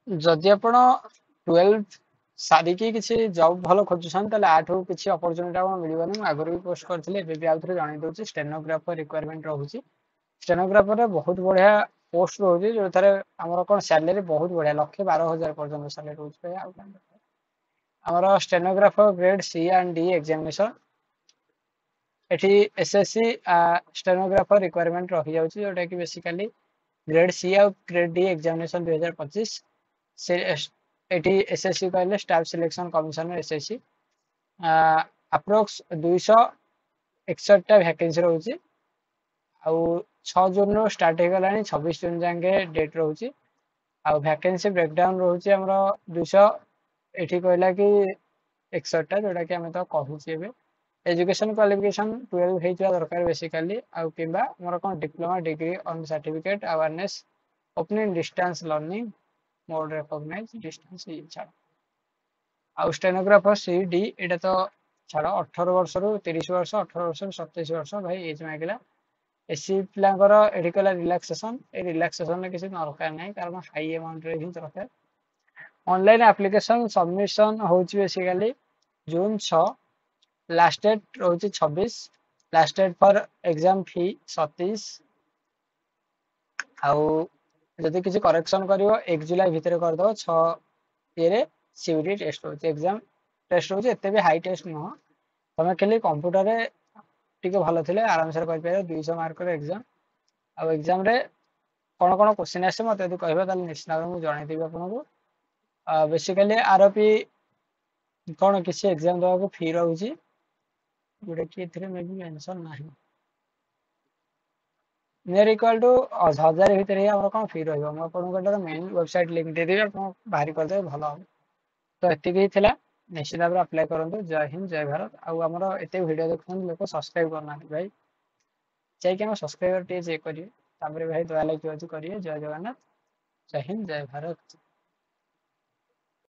जदि आपण 12 सारिकी किसी जॉब भलो खोजुछन ताले आठो किसी अपॉर्चुनिटी आपन मिलिबनी मु आगरो भी पोस्ट करथिले एबे भी आउथरे जणाई दउची स्टेनोग्राफर रिक्वायरमेंट रहउची स्टेनोग्राफर रे बहुत बढ़िया पोस्ट रहउची जो थारे हमर कोन सैलरी बहुत बढ़िया लक्ष 12,000 पर्यंत सैलरी रहउची भाई आउ हमर stenographer grade C and D examination एठी एसएससी स्टेनोग्राफर रिक्वायरमेंट रही जाउची जोटा कि बेसिकली ग्रेड सी और ग्रेड डी एग्जामिनेशन 2025 से एटी एसएससी कहले staff selection commission SSC approx 261 टा वैकेंसी रहउची आउ 6 जून रो स्टार्ट हे गलानी 26 जून जांगे डेट रहउची आउ वैकेंसी ब्रेकडाउन रहउची हमरो 200 एठी कहला कि 61 टा जोटा कि हमें तो कहूची एबे एजुकेशन क्वालिफिकेशन 12 हेइतरा दरकार बेसिकली आउ किबा हमर कोन diploma degree on certificate awareness opening distance learning mode recognise distance छाड़ आउ स्टेनोग्राफर सीडी एटा तो छाड़ 18 वर्ष रु 30 वर्ष 18 वर्ष रु 27 वर्ष भाई एज मागिला एसी पिलांकर एठी कला रिलैक्सेशन ए रिलैक्सेशन में किसी दरकार नै कारण हाई अमाउंट रे ही दरकार ऑनलाइन एप्लीकेशन सबमिशन होची बेसिकली जून 6 लास्ट डेट रोची 26 last date for exam fee 27 आउ जदि किसी करेक्शन करियो 1 जुलाई भीतर कर दो 6 ये सीवीटी टेस्ट होची एग्जाम टेस्ट होची एते भी हाई टेस्ट न तमे खाली कंप्यूटर रे टिके भलो थिले आराम से कर पारे 200 मार्क रे एग्जाम आ एग्जाम रे कोन कोन क्वेश्चन आसे मते यदि कहबा ताले निश्चित भाव मु जणाई देबी आपनको बेसिकली आरपी कोन किसी एग्जाम दवा को फी रहउची जोटा कि एथिरे मे भी मेंशन नाही नियर इक्वल टू 1000 भीतर ही हमर कोन फी रहइबो हम आपन को मेन वेबसाइट लिंक दे देबी आपन बाहरी कर देबे भलो तो एति भी थिला निश्चित भाव अप्लाई करंतु जय हिंद जय भारत आउ हमर एते वीडियो देखन लोक सब्सक्राइब करना भाई चाहे कि हम सब्सक्राइबर टे चेक करिए तापर भाई दया लाइक करिए जय जगन्नाथ जय हिंद जय भारत।